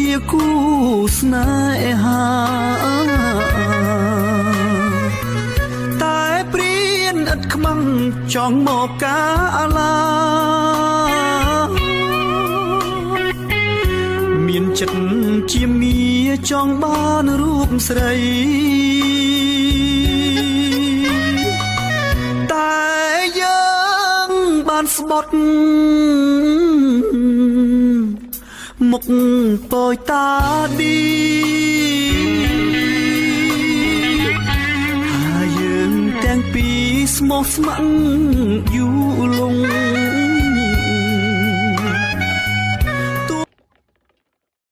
ជាគូស្នេហាតែព្រៀនឥតខ្មាំងចង់មកកាឡាមានចិត្តជាមាចង់បានរូបស្រីតែយើងបានស្បត់មុខពយតាឌីហើយយើងទាំងពីរស្មោះស្ម័គ្រយូរលង